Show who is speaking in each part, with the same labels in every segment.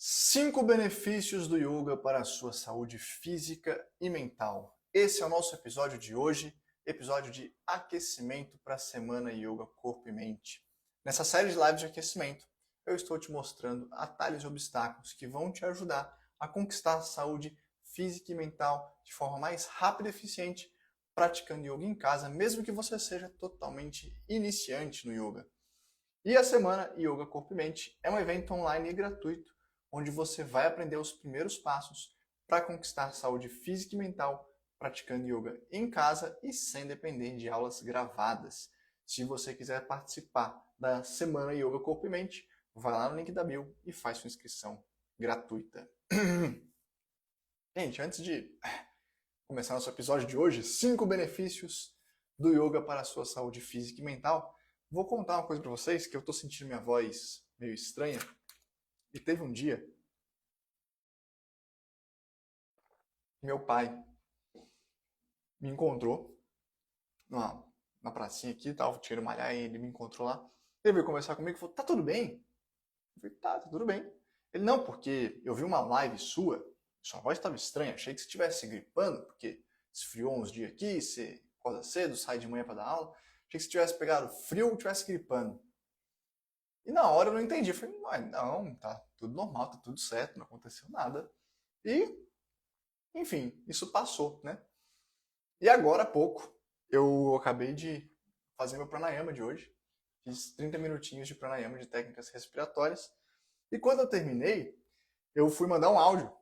Speaker 1: 5 benefícios do yoga para a sua saúde física e mental. Esse é o nosso episódio de hoje, episódio de aquecimento para a semana Yoga Corpo e Mente. Nessa série de lives de aquecimento, eu estou te mostrando atalhos e obstáculos que vão te ajudar a conquistar a saúde física e mental de forma mais rápida e eficiente, praticando yoga em casa, mesmo que você seja totalmente iniciante no yoga. E a semana Yoga Corpo e Mente é um evento online e gratuito, onde você vai aprender os primeiros passos para conquistar saúde física e mental praticando yoga em casa e sem depender de aulas gravadas. Se você quiser participar da semana Yoga Corpo e Mente, vai lá no link da bio e faz sua inscrição gratuita. Gente, antes de começar nosso episódio de hoje, 5 benefícios do yoga para a sua saúde física e mental, vou contar uma coisa para vocês, que eu estou sentindo minha voz meio estranha. E teve um dia, meu pai me encontrou na pracinha aqui, tava tirando malhar, e ele me encontrou lá. Ele veio conversar comigo e falou, tá tudo bem? Eu falei, tá tudo bem. Ele, não, porque eu vi uma live sua voz estava estranha, achei que você estivesse gripando, porque esfriou uns dias aqui, você acorda cedo, sai de manhã para dar aula, achei que você tivesse pegado frio ou tivesse gripando. E na hora eu não entendi, eu falei, não, tá tudo normal, tá tudo certo, não aconteceu nada. E, enfim, isso passou, né? E agora há pouco, eu acabei de fazer meu pranayama de hoje. Fiz 30 minutinhos de pranayama de técnicas respiratórias. E quando eu terminei, eu fui mandar um áudio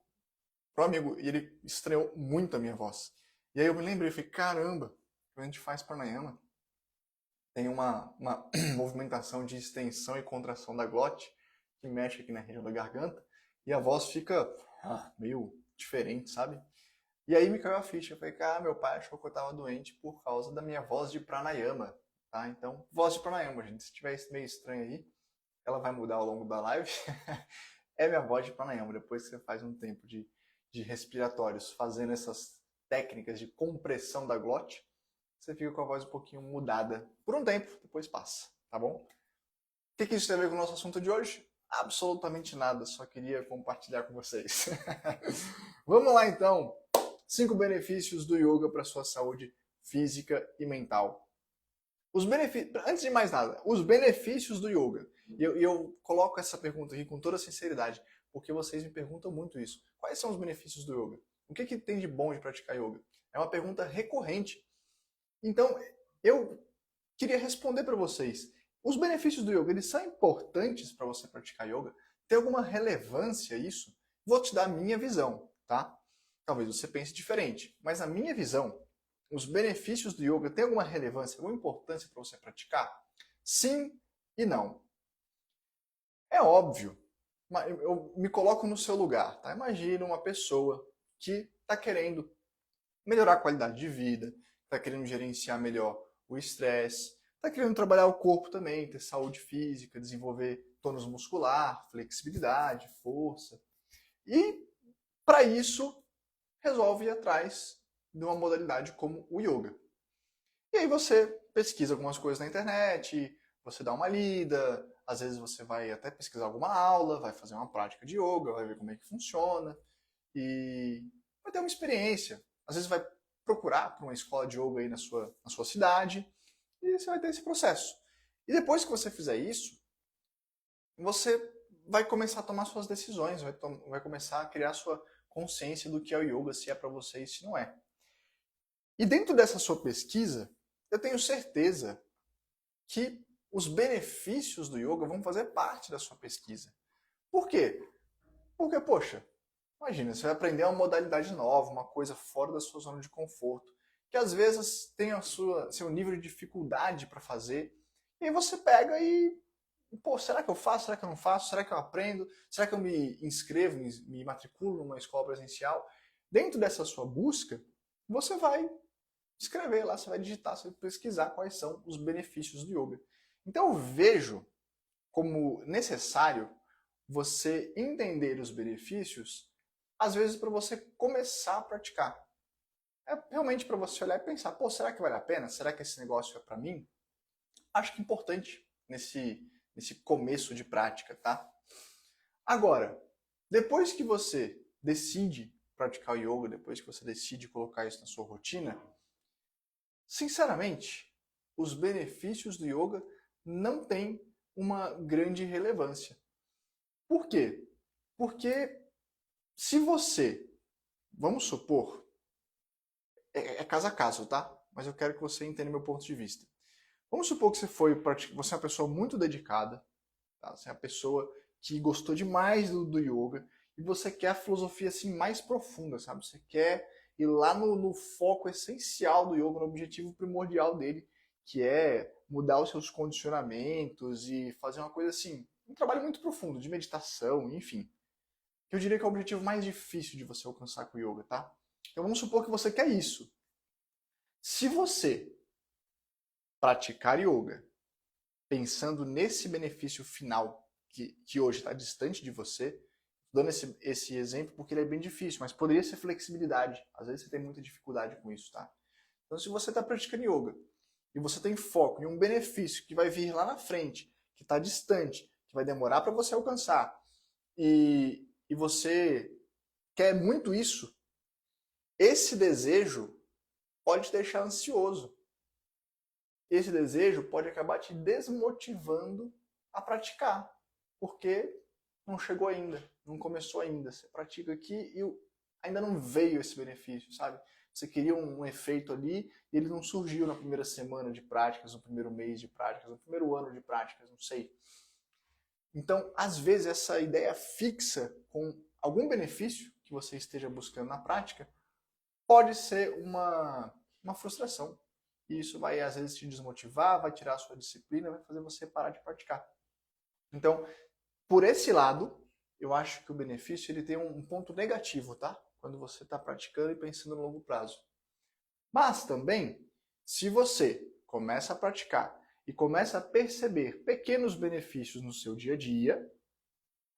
Speaker 1: pro amigo. E ele estranhou muito a minha voz. E aí eu me lembrei, falei, caramba, quando a gente faz pranayama, tem uma movimentação de extensão e contração da glote, que mexe aqui na região da garganta. E a voz fica meio diferente, sabe? E aí me caiu a ficha. Eu falei, cara, meu pai achou que eu tava doente por causa da minha voz de pranayama, tá? Então, voz de pranayama, gente. Se tiver meio estranho aí, ela vai mudar ao longo da live. É minha voz de pranayama. Depois que você faz um tempo de respiratórios fazendo essas técnicas de compressão da glote, você fica com a voz um pouquinho mudada por um tempo, depois passa, tá bom? O que isso tem a ver com o nosso assunto de hoje? Absolutamente nada, só queria compartilhar com vocês. Vamos lá então. 5 benefícios do yoga para a sua saúde física e mental. Antes de mais nada, os benefícios do yoga. E eu coloco essa pergunta aqui com toda sinceridade, porque vocês me perguntam muito isso. Quais são os benefícios do yoga? O que tem de bom de praticar yoga? É uma pergunta recorrente. Então, eu queria responder para vocês. Os benefícios do yoga, eles são importantes para você praticar yoga? Tem alguma relevância isso? Vou te dar a minha visão, tá? Talvez você pense diferente, mas na minha visão, os benefícios do yoga têm alguma relevância, alguma importância para você praticar? Sim e não. É óbvio, eu me coloco no seu lugar, tá? Imagina uma pessoa que está querendo melhorar a qualidade de vida, está querendo gerenciar melhor o estresse, está querendo trabalhar o corpo também, ter saúde física, desenvolver tônus muscular, flexibilidade, força. E para isso resolve ir atrás de uma modalidade como o yoga. E aí você pesquisa algumas coisas na internet, você dá uma lida, às vezes você vai até pesquisar alguma aula, vai fazer uma prática de yoga, vai ver como é que funciona e vai ter uma experiência. Às vezes vai procurar por uma escola de yoga aí na sua cidade e você vai ter esse processo. E depois que você fizer isso, você vai começar a tomar suas decisões, vai começar a criar sua consciência do que é o yoga, se é para você e se não é. E dentro dessa sua pesquisa, eu tenho certeza que os benefícios do yoga vão fazer parte da sua pesquisa. Por quê? Porque, poxa, imagina, você vai aprender uma modalidade nova, uma coisa fora da sua zona de conforto, que às vezes tem seu nível de dificuldade para fazer, e aí você pega e, pô, será que eu faço? Será que eu não faço? Será que eu aprendo? Será que eu me inscrevo, me matriculo numa escola presencial? Dentro dessa sua busca, você vai escrever lá, você vai digitar, você vai pesquisar quais são os benefícios do yoga. Então eu vejo como necessário você entender os benefícios, às vezes para você começar a praticar. É realmente para você olhar e pensar, pô, será que vale a pena? Será que esse negócio é para mim? Acho que é importante nesse começo de prática, tá? Agora, Depois que você decide praticar o yoga, depois que você decide colocar isso na sua rotina, sinceramente, os benefícios do yoga não têm uma grande relevância. Por quê? Porque se você, vamos supor, é caso a caso, tá? Mas eu quero que você entenda meu ponto de vista. Vamos supor que você é uma pessoa muito dedicada, tá? Você é uma pessoa que gostou demais do yoga e você quer a filosofia assim mais profunda, sabe? Você quer ir lá no foco essencial do yoga, no objetivo primordial dele, que é mudar os seus condicionamentos e fazer uma coisa assim, um trabalho muito profundo de meditação, enfim. Que eu diria que é o objetivo mais difícil de você alcançar com o yoga, tá? Então vamos supor que você quer isso. Se você praticar yoga pensando nesse benefício final que hoje está distante de você, dando esse exemplo porque ele é bem difícil, mas poderia ser flexibilidade. Às vezes você tem muita dificuldade com isso, tá? Então se você está praticando yoga e você tem foco em um benefício que vai vir lá na frente, que está distante, que vai demorar para você alcançar, e você quer muito isso, esse desejo pode te deixar ansioso. Esse desejo pode acabar te desmotivando a praticar, porque não chegou ainda, não começou ainda. Você pratica aqui e ainda não veio esse benefício, sabe? Você queria um efeito ali e ele não surgiu na primeira semana de práticas, no primeiro mês de práticas, no primeiro ano de práticas, não sei. Então, às vezes, essa ideia fixa com algum benefício que você esteja buscando na prática pode ser uma frustração. E isso vai, às vezes, te desmotivar, vai tirar a sua disciplina, vai fazer você parar de praticar. Então, por esse lado, eu acho que o benefício ele tem um ponto negativo, tá? Quando você está praticando e pensando no longo prazo. Mas também, se você começa a praticar e começa a perceber pequenos benefícios no seu dia a dia,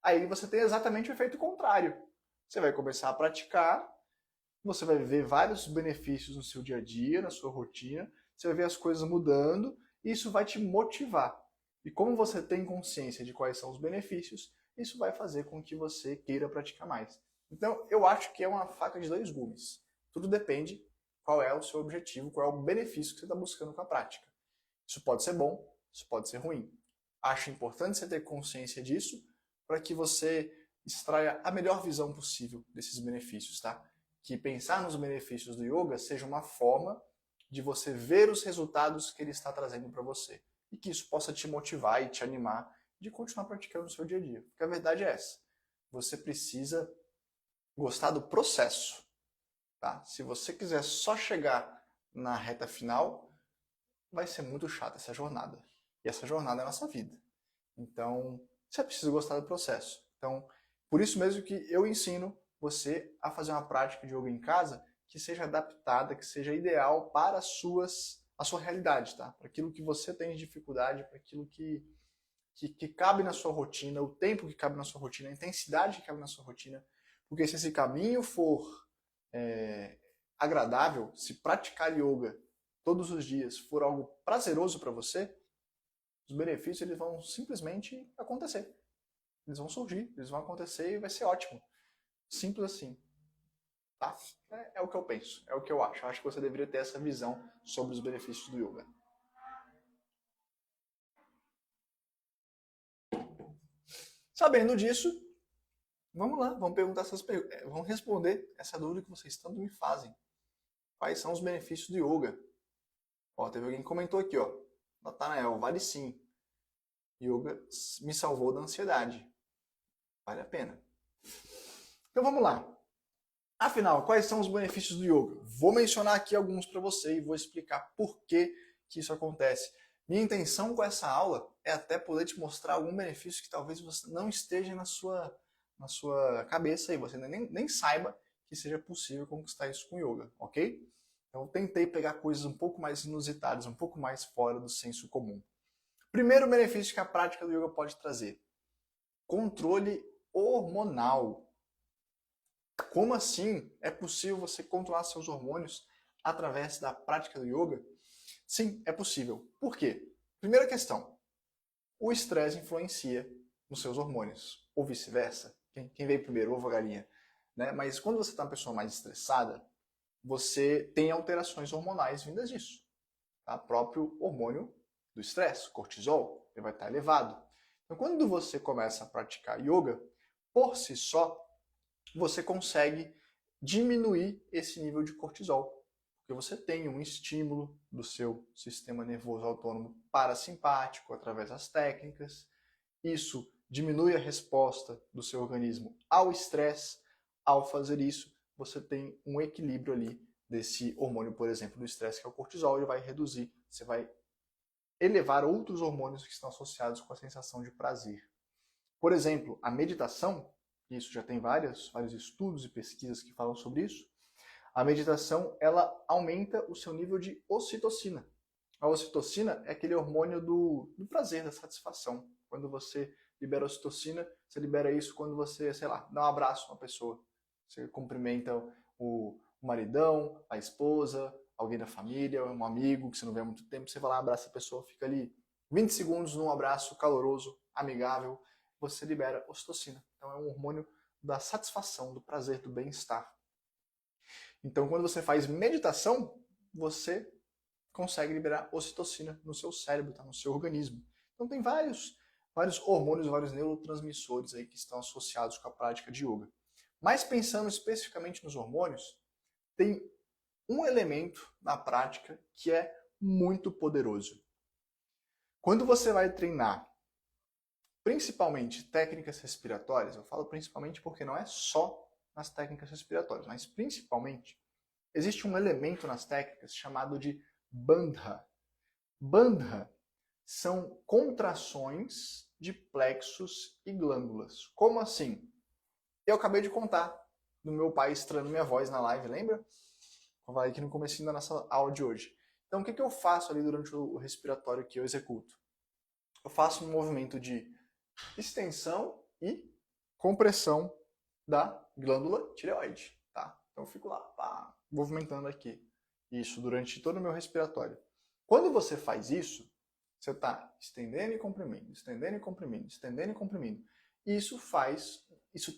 Speaker 1: aí você tem exatamente o efeito contrário. Você vai começar a praticar, você vai ver vários benefícios no seu dia a dia, na sua rotina, você vai ver as coisas mudando e isso vai te motivar. E como você tem consciência de quais são os benefícios, isso vai fazer com que você queira praticar mais. Então, eu acho que é uma faca de dois gumes. Tudo depende qual é o seu objetivo, qual é o benefício que você está buscando com a prática. Isso pode ser bom, isso pode ser ruim. Acho importante você ter consciência disso para que você extraia a melhor visão possível desses benefícios, tá? Que pensar nos benefícios do yoga seja uma forma de você ver os resultados que ele está trazendo para você. E que isso possa te motivar e te animar de continuar praticando no seu dia a dia. Porque a verdade é essa. Você precisa gostar do processo. Tá? Se você quiser só chegar na reta final, vai ser muito chata essa jornada. E essa jornada é a nossa vida. Então, você precisa gostar do processo. Então, por isso mesmo que eu ensino você a fazer uma prática de yoga em casa que seja adaptada, que seja ideal para a sua realidade, tá? Para aquilo que você tem de dificuldade, para aquilo que cabe na sua rotina, o tempo que cabe na sua rotina, a intensidade que cabe na sua rotina. Porque se esse caminho for agradável, se praticar yoga todos os dias for algo prazeroso para você, os benefícios eles vão simplesmente acontecer. Eles vão surgir, eles vão acontecer e vai ser ótimo. Simples assim. Tá? É o que eu penso, é o que eu acho. Eu acho que você deveria ter essa visão sobre os benefícios do yoga. Sabendo disso, vamos lá, vamos perguntar essas perguntas. Vamos responder essa dúvida que vocês tanto me fazem. Quais são os benefícios do yoga? Ó, teve alguém que comentou aqui, ó. Natanael, vale sim. Yoga me salvou da ansiedade. Vale a pena. Então vamos lá. Afinal, quais são os benefícios do yoga? Vou mencionar aqui alguns para você e vou explicar por que isso acontece. Minha intenção com essa aula é até poder te mostrar algum benefício que talvez você não esteja na sua cabeça e você nem saiba que seja possível conquistar isso com yoga, ok? Então eu tentei pegar coisas um pouco mais inusitadas, um pouco mais fora do senso comum. Primeiro benefício que a prática do yoga pode trazer: controle hormonal. Como assim é possível você controlar seus hormônios através da prática do yoga? Sim, é possível. Por quê? Primeira questão, o estresse influencia nos seus hormônios, ou vice-versa. Quem veio primeiro, ovo ou galinha? Né? Mas quando você está uma pessoa mais estressada, você tem alterações hormonais vindas disso. Tá? O próprio hormônio do estresse, cortisol, ele vai estar elevado. Então, quando você começa a praticar yoga, por si só, você consegue diminuir esse nível de cortisol, porque você tem um estímulo do seu sistema nervoso autônomo parasimpático através das técnicas. Isso diminui a resposta do seu organismo ao estresse. Ao fazer isso, você tem um equilíbrio ali desse hormônio, por exemplo, do estresse, que é o cortisol, ele vai reduzir, você vai elevar outros hormônios que estão associados com a sensação de prazer. Por exemplo, a meditação, isso já tem vários estudos e pesquisas que falam sobre isso, a meditação ela aumenta o seu nível de ocitocina. A ocitocina é aquele hormônio do prazer, da satisfação. Quando você libera ocitocina, você libera isso quando você, sei lá, dá um abraço a uma pessoa. Você cumprimenta o maridão, a esposa, alguém da família, um amigo que você não vê há muito tempo, você vai lá, abraça a pessoa, fica ali 20 segundos num abraço caloroso, amigável, você libera ocitocina. Então é um hormônio da satisfação, do prazer, do bem-estar. Então quando você faz meditação, você consegue liberar ocitocina no seu cérebro, tá? No seu organismo. Então tem vários hormônios, vários neurotransmissores aí que estão associados com a prática de yoga. Mas pensando especificamente nos hormônios, tem um elemento na prática que é muito poderoso. Quando você vai treinar, principalmente técnicas respiratórias, eu falo principalmente porque não é só nas técnicas respiratórias, mas principalmente, existe um elemento nas técnicas chamado de bandha. Bandha são contrações de plexos e glândulas. Como assim? Eu acabei de contar do meu pai estranhando minha voz na live, lembra? Eu falei aqui no comecinho da nossa aula de hoje. Então, o que eu faço ali durante o respiratório que eu executo? Eu faço um movimento de extensão e compressão da glândula tireoide, tá? Então, eu fico lá, pá, movimentando aqui. Isso durante todo o meu respiratório. Quando você faz isso, você está estendendo e comprimindo, estendendo e comprimindo, estendendo e comprimindo. Isso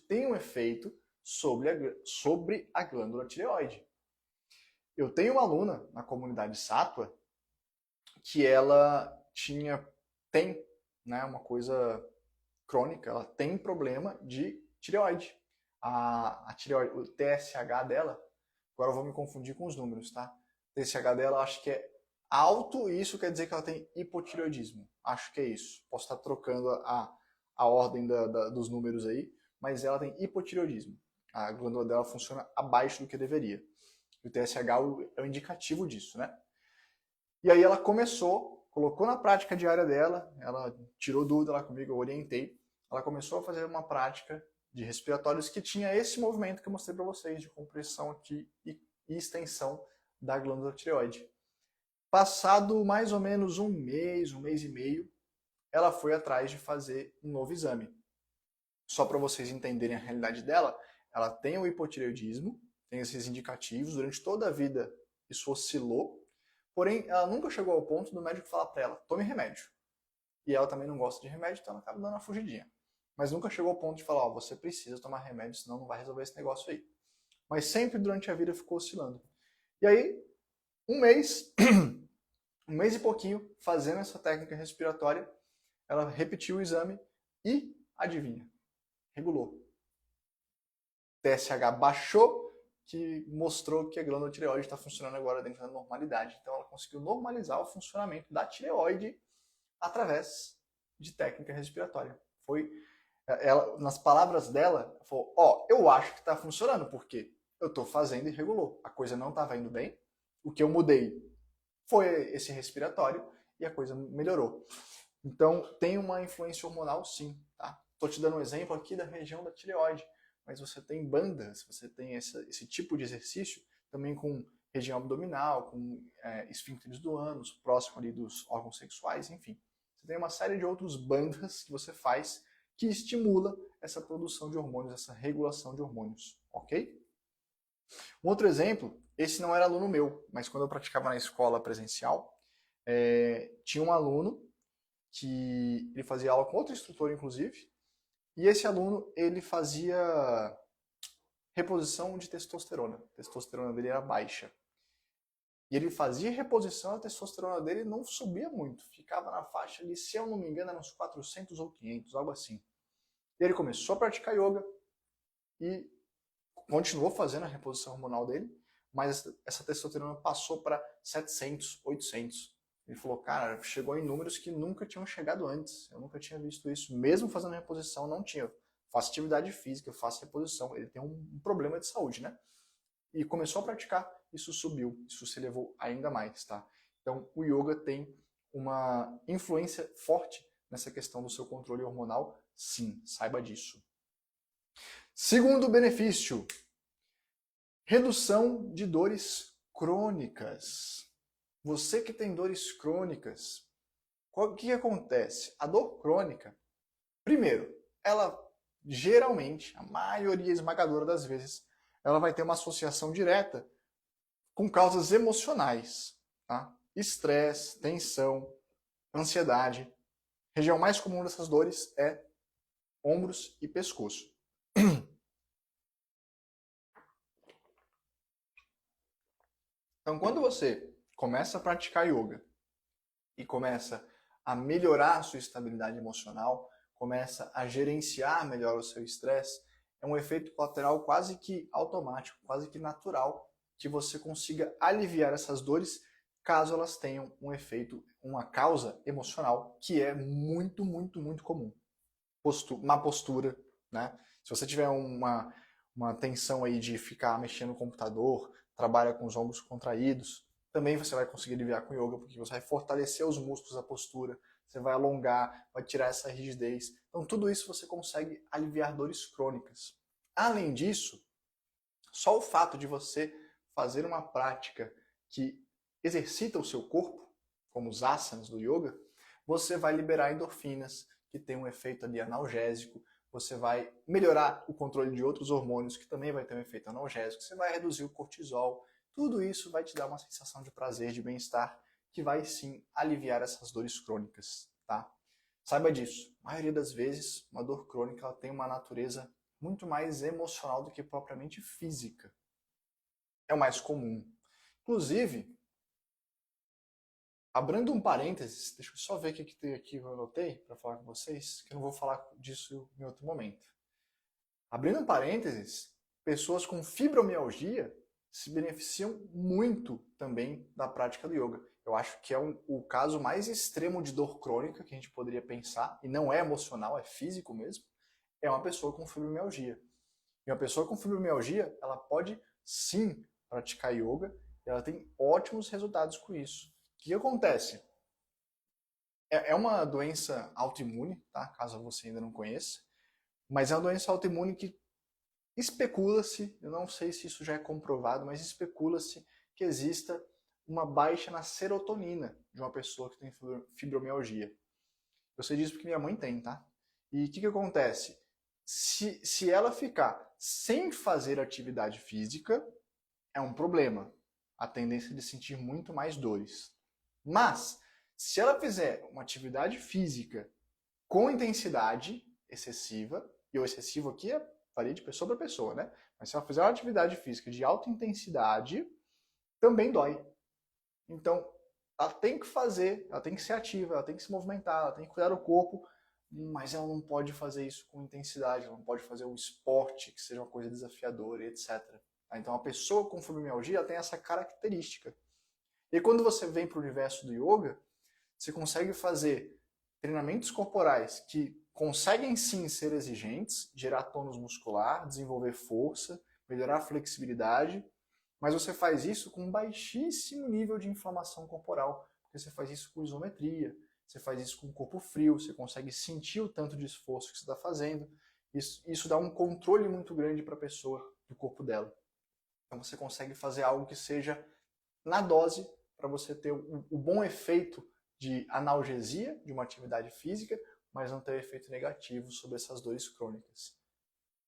Speaker 1: tem um efeito sobre a glândula tireoide. Eu tenho uma aluna na comunidade Sattva que ela tem, né, uma coisa crônica, ela tem problema de tireoide. A tireoide, o TSH dela, agora eu vou me confundir com os números, tá? O TSH dela acho que é alto e isso quer dizer que ela tem hipotireoidismo. Acho que é isso. Posso estar trocando a ordem dos números aí, mas ela tem hipotireoidismo. A glândula dela funciona abaixo do que deveria. O TSH é o indicativo disso, né? E aí ela colocou na prática diária dela, ela tirou dúvida lá comigo, eu orientei, ela começou a fazer uma prática de respiratórios que tinha esse movimento que eu mostrei para vocês, de compressão aqui e extensão da glândula tireoide. Passado mais ou menos um mês e meio, ela foi atrás de fazer um novo exame. Só para vocês entenderem a realidade dela, ela tem o hipotireoidismo, tem esses indicativos, durante toda a vida isso oscilou, porém ela nunca chegou ao ponto do médico falar para ela, tome remédio. E ela também não gosta de remédio, então ela acaba dando uma fugidinha. Mas nunca chegou ao ponto de falar, você precisa tomar remédio, senão não vai resolver esse negócio aí. Mas sempre durante a vida ficou oscilando. E aí, um mês e pouquinho, fazendo essa técnica respiratória, ela repetiu o exame e, adivinha, regulou. TSH baixou, que mostrou que a glândula tireoide está funcionando agora dentro da normalidade. Então ela conseguiu normalizar o funcionamento da tireoide através de técnica respiratória. Ela, nas palavras dela, ela falou, eu acho que está funcionando, porque eu estou fazendo e regulou. A coisa não estava indo bem, o que eu mudei foi esse respiratório e a coisa melhorou. Então tem uma influência hormonal sim, tá? Estou te dando um exemplo aqui da região da tireoide, mas você tem bandas, você tem esse tipo de exercício também com região abdominal, com esfíncteres do ânus, próximo ali dos órgãos sexuais, enfim. Você tem uma série de outros bandas que você faz que estimula essa produção de hormônios, essa regulação de hormônios, ok? Um outro exemplo, esse não era aluno meu, mas quando eu praticava na escola presencial, tinha um aluno que ele fazia aula com outro instrutor, inclusive, E esse aluno, ele fazia reposição de testosterona. A testosterona dele era baixa. E ele fazia reposição, a testosterona dele não subia muito. Ficava na faixa ali, se eu não me engano, eram uns 400 ou 500, algo assim. E ele começou a praticar yoga e continuou fazendo a reposição hormonal dele, mas essa testosterona passou para 700, 800. Ele falou, cara, chegou em números que nunca tinham chegado antes. Eu nunca tinha visto isso. Mesmo fazendo reposição, não tinha. Faço atividade física, faço reposição. Ele tem um problema de saúde, né? E começou a praticar, isso subiu. Isso se elevou ainda mais, tá? Então, o yoga tem uma influência forte nessa questão do seu controle hormonal. Sim, saiba disso. Segundo benefício, redução de dores crônicas. Você que tem dores crônicas, o que acontece? A dor crônica, primeiro, ela geralmente, a maioria esmagadora das vezes, ela vai ter uma associação direta com causas emocionais, tá? Estresse, tensão, ansiedade. A região mais comum dessas dores é ombros e pescoço. Então, quando você começa a praticar yoga e começa a melhorar a sua estabilidade emocional, começa a gerenciar melhor o seu estresse, é um efeito colateral quase que automático, quase que natural, que você consiga aliviar essas dores caso elas tenham um efeito, uma causa emocional que é muito, muito, muito comum. Má postura, né? Se você tiver uma tensão aí de ficar mexendo no computador, trabalha com os ombros contraídos, também você vai conseguir aliviar com yoga, porque você vai fortalecer os músculos da postura, você vai alongar, vai tirar essa rigidez. Então tudo isso você consegue aliviar dores crônicas. Além disso, só o fato de você fazer uma prática que exercita o seu corpo, como os asanas do yoga, você vai liberar endorfinas, que tem um efeito ali analgésico, você vai melhorar o controle de outros hormônios, que também vai ter um efeito analgésico, você vai reduzir o cortisol. Tudo isso vai te dar uma sensação de prazer, de bem-estar, que vai sim aliviar essas dores crônicas, tá? Saiba disso. A maioria das vezes, uma dor crônica ela tem uma natureza muito mais emocional do que propriamente física. É o mais comum. Inclusive, abrindo um parênteses, deixa eu só ver o que tem aqui que eu anotei para falar com vocês, que eu não vou falar disso em outro momento. Abrindo um parênteses, pessoas com fibromialgia se beneficiam muito também da prática do yoga. Eu acho que é o caso mais extremo de dor crônica que a gente poderia pensar, e não é emocional, é físico mesmo, é uma pessoa com fibromialgia. E uma pessoa com fibromialgia, ela pode sim praticar yoga, e ela tem ótimos resultados com isso. O que acontece? É uma doença autoimune, tá? Caso você ainda não conheça, mas é uma doença autoimune que especula-se, eu não sei se isso já é comprovado, mas especula-se que exista uma baixa na serotonina de uma pessoa que tem fibromialgia. Eu sei disso porque minha mãe tem, tá? E o que acontece? Se ela ficar sem fazer atividade física, é um problema. A tendência de sentir muito mais dores. Mas, se ela fizer uma atividade física com intensidade excessiva, e o excessivo aqui varia de pessoa para pessoa, né? Mas se ela fizer uma atividade física de alta intensidade, também dói. Então, ela tem que fazer, ela tem que ser ativa, ela tem que se movimentar, ela tem que cuidar do corpo, mas ela não pode fazer isso com intensidade, ela não pode fazer um esporte que seja uma coisa desafiadora, etc. Então, a pessoa com fibromialgia tem essa característica. E quando você vem para o universo do yoga, você consegue fazer treinamentos corporais que conseguem sim ser exigentes, gerar tônus muscular, desenvolver força, melhorar a flexibilidade, mas você faz isso com um baixíssimo nível de inflamação corporal, porque você faz isso com isometria, você faz isso com o corpo frio, você consegue sentir o tanto de esforço que você está fazendo, isso dá um controle muito grande para a pessoa, do corpo dela. Então você consegue fazer algo que seja na dose, para você ter o bom efeito de analgesia de uma atividade física, mas não ter efeito negativo sobre essas dores crônicas.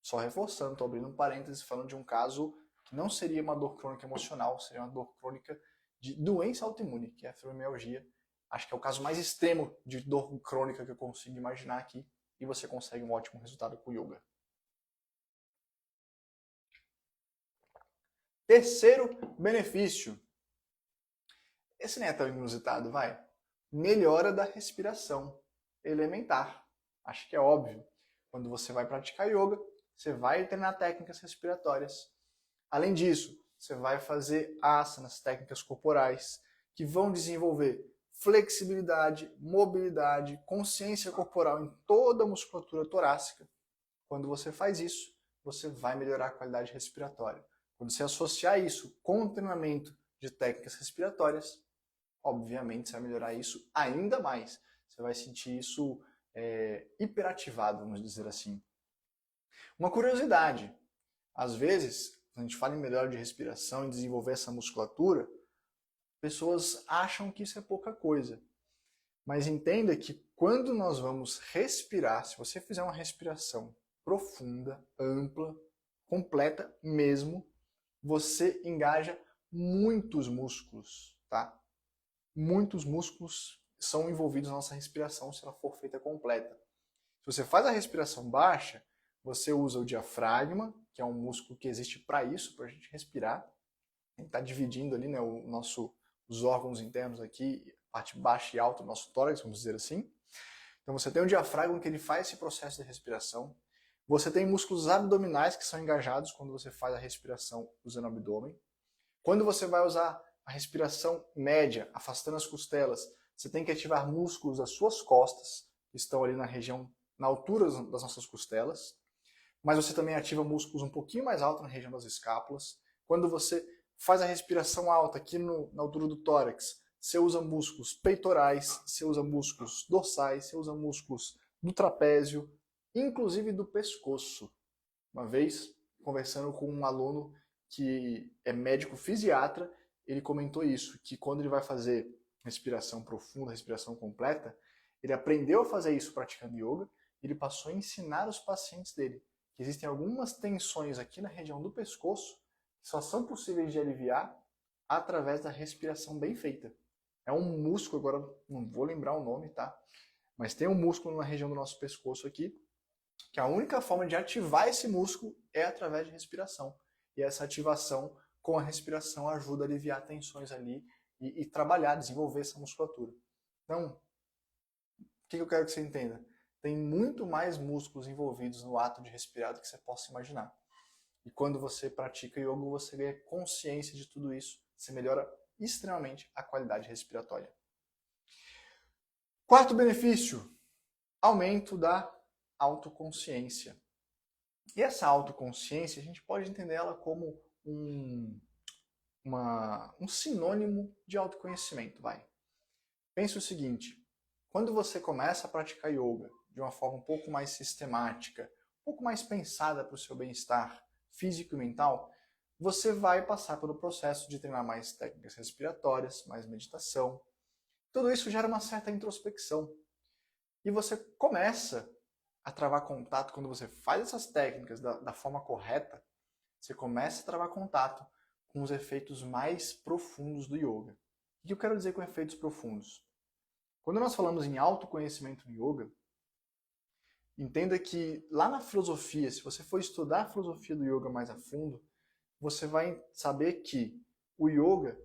Speaker 1: Só reforçando, estou abrindo um parênteses falando de um caso que não seria uma dor crônica emocional, seria uma dor crônica de doença autoimune, que é a fibromialgia. Acho que é o caso mais extremo de dor crônica que eu consigo imaginar aqui, e você consegue um ótimo resultado com o yoga. Terceiro benefício. Esse nem é tão inusitado, vai. Melhora da respiração elementar. Acho que é óbvio. Quando você vai praticar yoga, você vai treinar técnicas respiratórias. Além disso, você vai fazer asanas, técnicas corporais, que vão desenvolver flexibilidade, mobilidade, consciência corporal em toda a musculatura torácica. Quando você faz isso, você vai melhorar a qualidade respiratória. Quando você associar isso com o treinamento de técnicas respiratórias, obviamente você vai melhorar isso ainda mais. Você vai sentir isso hiperativado, vamos dizer assim. Uma curiosidade, às vezes, quando a gente fala em melhora de respiração e desenvolver essa musculatura, pessoas acham que isso é pouca coisa. Mas entenda que quando nós vamos respirar, se você fizer uma respiração profunda, ampla, completa mesmo, você engaja muitos músculos, tá? Muitos músculos são envolvidos na nossa respiração se ela for feita completa. Se você faz a respiração baixa, você usa o diafragma, que é um músculo que existe para isso, para a gente respirar. A gente está dividindo ali, né, os órgãos internos aqui, parte baixa e alta do nosso tórax, vamos dizer assim. Então você tem o diafragma que ele faz esse processo de respiração. Você tem músculos abdominais que são engajados quando você faz a respiração usando o abdômen. Quando você vai usar a respiração média, afastando as costelas, você tem que ativar músculos das suas costas, que estão ali na região, na altura das nossas costelas. Mas você também ativa músculos um pouquinho mais altos na região das escápulas. Quando você faz a respiração alta aqui na altura do tórax, você usa músculos peitorais, você usa músculos dorsais, você usa músculos do trapézio, inclusive do pescoço. Uma vez, conversando com um aluno que é médico fisiatra, ele comentou isso, que quando ele vai fazer respiração profunda, respiração completa, ele aprendeu a fazer isso praticando yoga, e ele passou a ensinar os pacientes dele que existem algumas tensões aqui na região do pescoço que só são possíveis de aliviar através da respiração bem feita. É um músculo, agora não vou lembrar o nome, tá? Mas tem um músculo na região do nosso pescoço aqui, que a única forma de ativar esse músculo é através de respiração. E essa ativação com a respiração ajuda a aliviar tensões ali e trabalhar, desenvolver essa musculatura. Então, o que eu quero que você entenda? Tem muito mais músculos envolvidos no ato de respirar do que você possa imaginar. E quando você pratica yoga, você ganha consciência de tudo isso, você melhora extremamente a qualidade respiratória. Quarto benefício, aumento da autoconsciência. E essa autoconsciência, a gente pode entender ela como um sinônimo de autoconhecimento, vai. Pense o seguinte, quando você começa a praticar yoga de uma forma um pouco mais sistemática, um pouco mais pensada para o seu bem-estar físico e mental, você vai passar pelo processo de treinar mais técnicas respiratórias, mais meditação. Tudo isso gera uma certa introspecção. E você começa a travar contato, quando você faz essas técnicas da forma correta, você começa a travar contato com os efeitos mais profundos do yoga. O que eu quero dizer com efeitos profundos? Quando nós falamos em autoconhecimento no yoga, entenda que lá na filosofia, se você for estudar a filosofia do yoga mais a fundo, você vai saber que o yoga,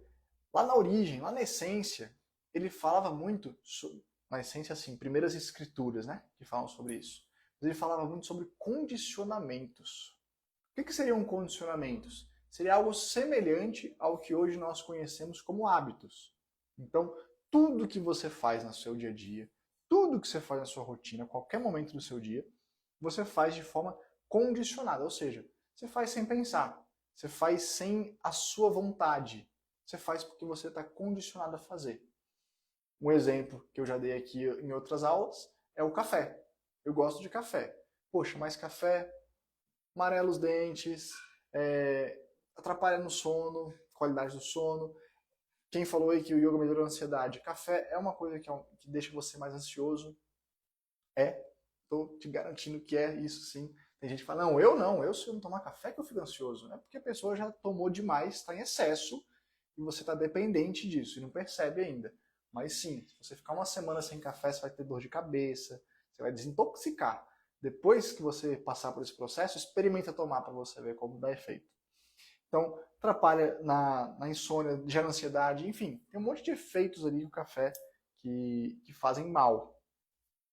Speaker 1: lá na origem, lá na essência, ele falava muito, na essência assim, primeiras escrituras, né, que falam sobre isso. Ele falava muito sobre condicionamentos. O que seriam condicionamentos? Seria algo semelhante ao que hoje nós conhecemos como hábitos. Então, tudo que você faz no seu dia a dia, tudo que você faz na sua rotina, qualquer momento do seu dia, você faz de forma condicionada, ou seja, você faz sem pensar, você faz sem a sua vontade, você faz porque você está condicionado a fazer. Um exemplo que eu já dei aqui em outras aulas é o café. Eu gosto de café. Poxa, mas café amarela os dentes, atrapalha no sono, qualidade do sono. Quem falou aí que o yoga melhora a ansiedade? Café é uma coisa que deixa você mais ansioso? Estou te garantindo que é isso sim. Tem gente que fala, não, se eu não tomar café que eu fico ansioso. Não é porque a pessoa já tomou demais, está em excesso, e você está dependente disso e não percebe ainda. Mas sim, se você ficar uma semana sem café, você vai ter dor de cabeça, você vai desintoxicar. Depois que você passar por esse processo, experimenta tomar para você ver como dá efeito. Então, atrapalha na insônia, gera ansiedade, enfim, tem um monte de efeitos ali no café que fazem mal.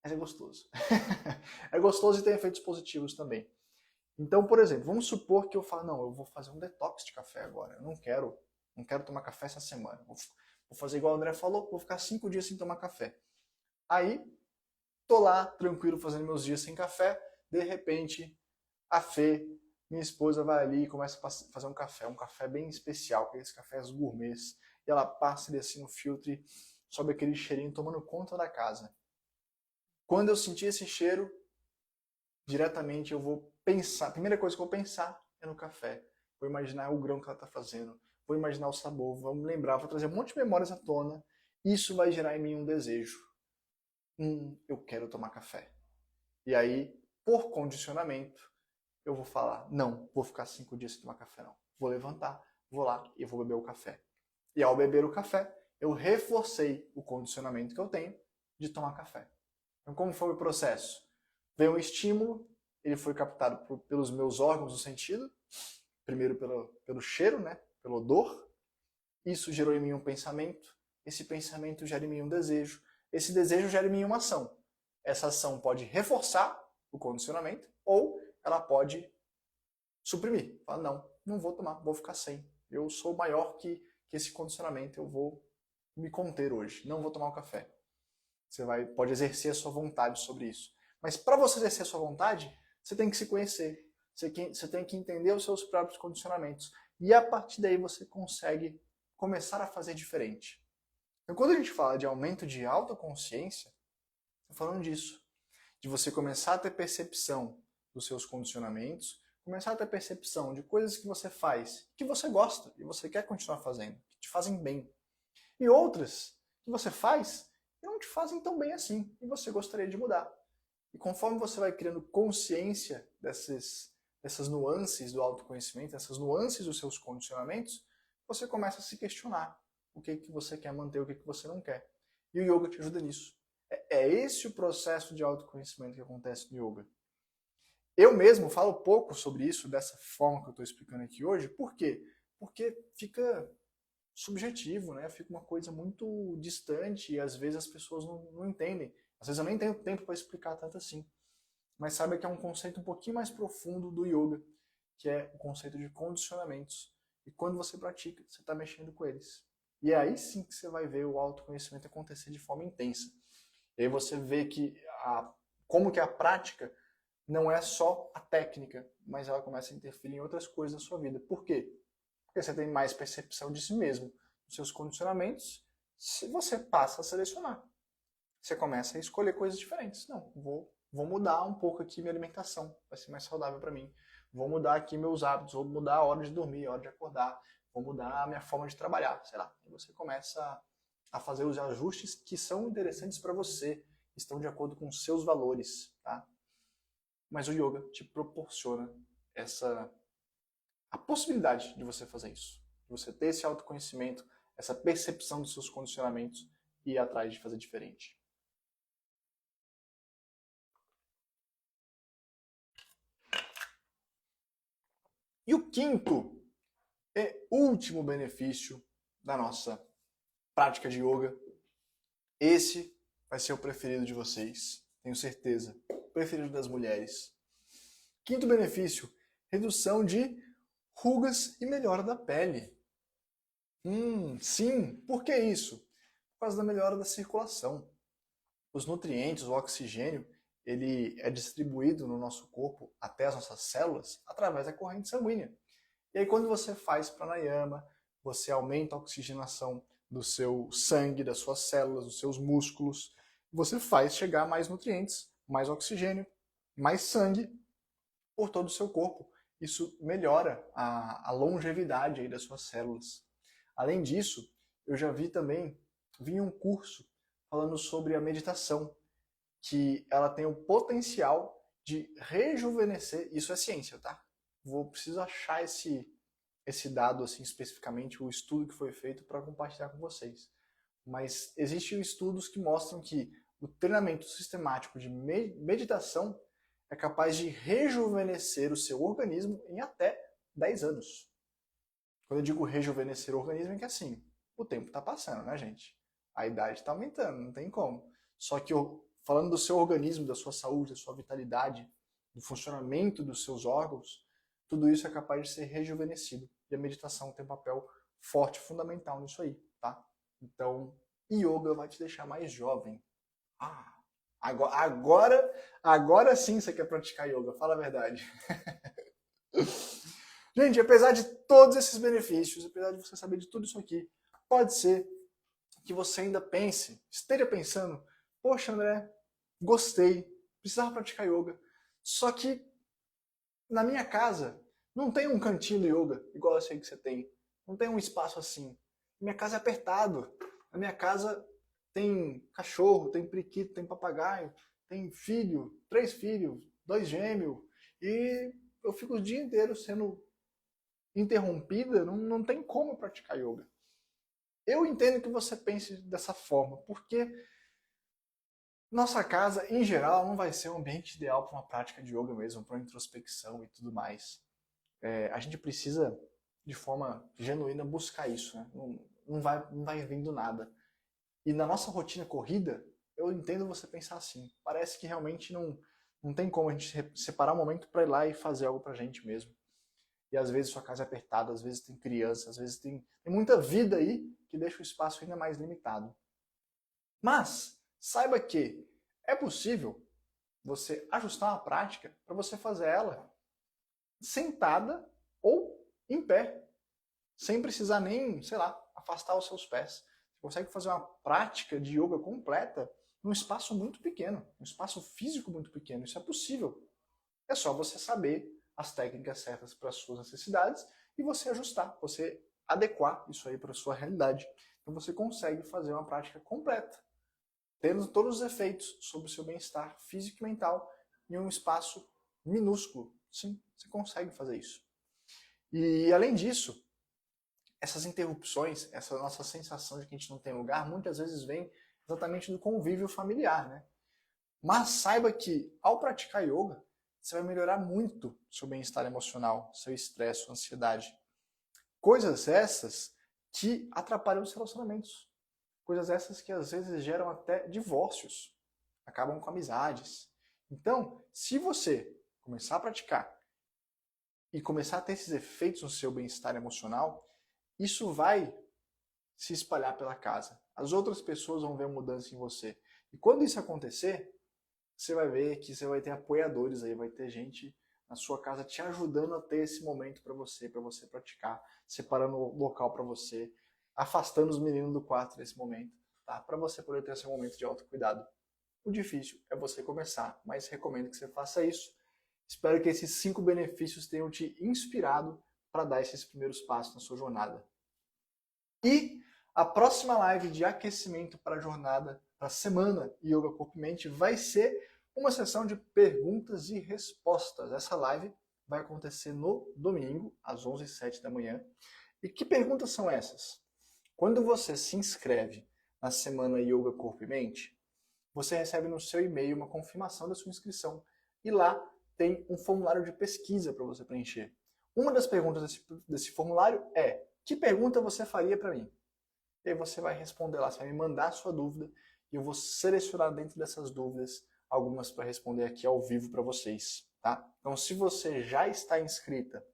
Speaker 1: Mas é gostoso. É gostoso e tem efeitos positivos também. Então, por exemplo, vamos supor que eu falo, não, eu vou fazer um detox de café agora. Eu não quero tomar café essa semana. Vou fazer igual o André falou, vou ficar 5 dias sem tomar café. Aí, tô lá, tranquilo, fazendo meus dias sem café. De repente, a Fê, minha esposa, vai ali e começa a fazer um café bem especial, aqueles cafés gourmets. E ela passa ele assim no filtro e sobe aquele cheirinho tomando conta da casa. Quando eu sentir esse cheiro, diretamente eu vou pensar, a primeira coisa que eu vou pensar é no café. Vou imaginar o grão que ela está fazendo, vou imaginar o sabor, vou me lembrar, vou trazer um monte de memórias à tona. Isso vai gerar em mim um desejo. Eu quero tomar café. E aí, por condicionamento, eu vou falar, não, vou ficar 5 dias sem tomar café não. Vou levantar, vou lá e vou beber o café. E ao beber o café, eu reforcei o condicionamento que eu tenho de tomar café. Então, como foi o processo? Veio um estímulo, ele foi captado pelos meus órgãos do sentido, primeiro pelo cheiro, né? Pelo odor. Isso gerou em mim um pensamento, esse pensamento gera em mim um desejo, esse desejo gera em mim uma ação. Essa ação pode reforçar o condicionamento ou ela pode suprimir. Falar, não vou tomar, vou ficar sem. Eu sou maior que esse condicionamento, eu vou me conter hoje, não vou tomar o café. Você pode exercer a sua vontade sobre isso. Mas para você exercer a sua vontade, você tem que se conhecer. Você tem que entender os seus próprios condicionamentos. E a partir daí você consegue começar a fazer diferente. Então, quando a gente fala de aumento de autoconsciência, estou falando disso. De você começar a ter percepção dos seus condicionamentos, começar a ter percepção de coisas que você faz, que você gosta e você quer continuar fazendo, que te fazem bem. E outras que você faz e não te fazem tão bem assim, e você gostaria de mudar. E conforme você vai criando consciência dessas nuances do autoconhecimento, essas nuances dos seus condicionamentos, você começa a se questionar o que você quer manter, o que você não quer. E o yoga te ajuda nisso. É esse o processo de autoconhecimento que acontece no yoga. Eu mesmo falo pouco sobre isso, dessa forma que eu estou explicando aqui hoje. Por quê? Porque fica subjetivo, né? Fica uma coisa muito distante e às vezes as pessoas não entendem. Às vezes eu nem tenho tempo para explicar tanto assim. Mas saiba que é um conceito um pouquinho mais profundo do yoga, que é o conceito de condicionamentos. E quando você pratica, você está mexendo com eles. E é aí sim que você vai ver o autoconhecimento acontecer de forma intensa. E aí você vê que como que a prática não é só a técnica, mas ela começa a interferir em outras coisas na sua vida. Por quê? Porque você tem mais percepção de si mesmo, dos seus condicionamentos, se você passa a selecionar. Você começa a escolher coisas diferentes. Não, vou mudar um pouco aqui minha alimentação, vai ser mais saudável para mim. Vou mudar aqui meus hábitos, vou mudar a hora de dormir, a hora de acordar, vou mudar a minha forma de trabalhar, sei lá. E você começa a fazer os ajustes que são interessantes para você, estão de acordo com os seus valores, tá? Mas o yoga te proporciona a possibilidade de você fazer isso, de você ter esse autoconhecimento, essa percepção dos seus condicionamentos e ir atrás de fazer diferente. E o quinto e último benefício da nossa prática de yoga, esse vai ser o preferido de vocês, tenho certeza, o preferido das mulheres. Quinto benefício, redução de rugas e melhora da pele. Sim, por que isso? Por causa da melhora da circulação. Os nutrientes, o oxigênio, ele é distribuído no nosso corpo até as nossas células através da corrente sanguínea. E aí quando você faz pranayama, você aumenta a oxigenação do seu sangue, das suas células, dos seus músculos. Você faz chegar mais nutrientes, mais oxigênio, mais sangue por todo o seu corpo. Isso melhora a longevidade aí das suas células. Além disso, eu já vi um curso falando sobre a meditação, que ela tem o potencial de rejuvenescer, isso é ciência, tá? Preciso achar esse dado assim especificamente, o estudo que foi feito para compartilhar com vocês. Mas existem estudos que mostram que o treinamento sistemático de meditação é capaz de rejuvenescer o seu organismo em até 10 anos. Quando eu digo rejuvenescer o organismo, é que assim, o tempo está passando, né, gente? A idade está aumentando, não tem como. Só que falando do seu organismo, da sua saúde, da sua vitalidade, do funcionamento dos seus órgãos, tudo isso é capaz de ser rejuvenescido. E a meditação tem um papel forte, fundamental nisso aí, tá? Então, yoga vai te deixar mais jovem. Agora sim você quer praticar yoga, fala a verdade. Gente, apesar de todos esses benefícios, apesar de você saber de tudo isso aqui, pode ser que você ainda esteja pensando, poxa, André, gostei, precisava praticar yoga. Só que na minha casa não tem um cantinho do yoga, igual eu sei que você tem. Não tem um espaço assim. Minha casa é apertado. Na minha casa tem cachorro, tem periquito, tem papagaio, tem filho, 3 filhos, 2 gêmeos. E eu fico o dia inteiro sendo interrompida, não tem como praticar yoga. Eu entendo que você pense dessa forma, porque nossa casa, em geral, não vai ser um ambiente ideal para uma prática de yoga mesmo, para introspecção e tudo mais. A gente precisa, de forma genuína, buscar isso. Né? Não vai vindo nada. E na nossa rotina corrida, eu entendo você pensar assim. Parece que realmente não tem como a gente separar um momento para ir lá e fazer algo para a gente mesmo. E às vezes sua casa é apertada, às vezes tem criança, às vezes tem muita vida aí que deixa o espaço ainda mais limitado. Mas saiba que é possível você ajustar uma prática para você fazer ela sentada ou em pé, sem precisar nem, sei lá, afastar os seus pés. Você consegue fazer uma prática de yoga completa num espaço muito pequeno, um espaço físico muito pequeno. Isso é possível. É só você saber as técnicas certas para as suas necessidades e você ajustar, você adequar isso aí para a sua realidade. Então você consegue fazer uma prática completa, tendo todos os efeitos sobre o seu bem-estar físico e mental em um espaço minúsculo. Sim, você consegue fazer isso. E além disso, essas interrupções, essa nossa sensação de que a gente não tem lugar, muitas vezes vem exatamente do convívio familiar, né? Mas saiba que ao praticar yoga, você vai melhorar muito seu bem-estar emocional, seu estresse, sua ansiedade. Coisas essas que atrapalham os relacionamentos. Coisas essas que às vezes geram até divórcios, acabam com amizades. Então, se você começar a praticar e começar a ter esses efeitos no seu bem-estar emocional, isso vai se espalhar pela casa. As outras pessoas vão ver mudança em você. E quando isso acontecer, você vai ver que você vai ter apoiadores aí, vai ter gente na sua casa te ajudando a ter esse momento para você praticar, separando o local para você, afastando os meninos do quarto nesse momento, tá? Para você poder ter esse momento de autocuidado. O difícil é você começar, mas recomendo que você faça isso. Espero que esses 5 benefícios tenham te inspirado para dar esses primeiros passos na sua jornada. E a próxima live de aquecimento para a jornada, para a semana Yoga Corpo e Mente, vai ser uma sessão de perguntas e respostas. Essa live vai acontecer no domingo, às 11h07 da manhã. E que perguntas são essas? Quando você se inscreve na semana Yoga Corpo e Mente, você recebe no seu e-mail uma confirmação da sua inscrição. E lá tem um formulário de pesquisa para você preencher. Uma das perguntas desse formulário é: que pergunta você faria para mim? E aí você vai responder lá, você vai me mandar a sua dúvida e eu vou selecionar dentro dessas dúvidas algumas para responder aqui ao vivo para vocês, tá? Então, se você já está inscrita,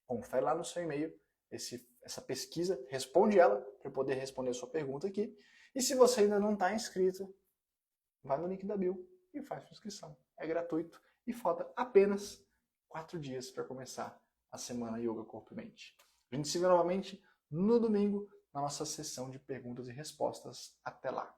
Speaker 1: confere lá no seu e-mail essa pesquisa, responde ela para eu poder responder a sua pergunta aqui. E se você ainda não está inscrito, vai no link da bio e faz sua inscrição. É gratuito e falta apenas 4 dias para começar a semana Yoga Corpo e Mente. A gente se vê novamente no domingo na nossa sessão de perguntas e respostas. Até lá!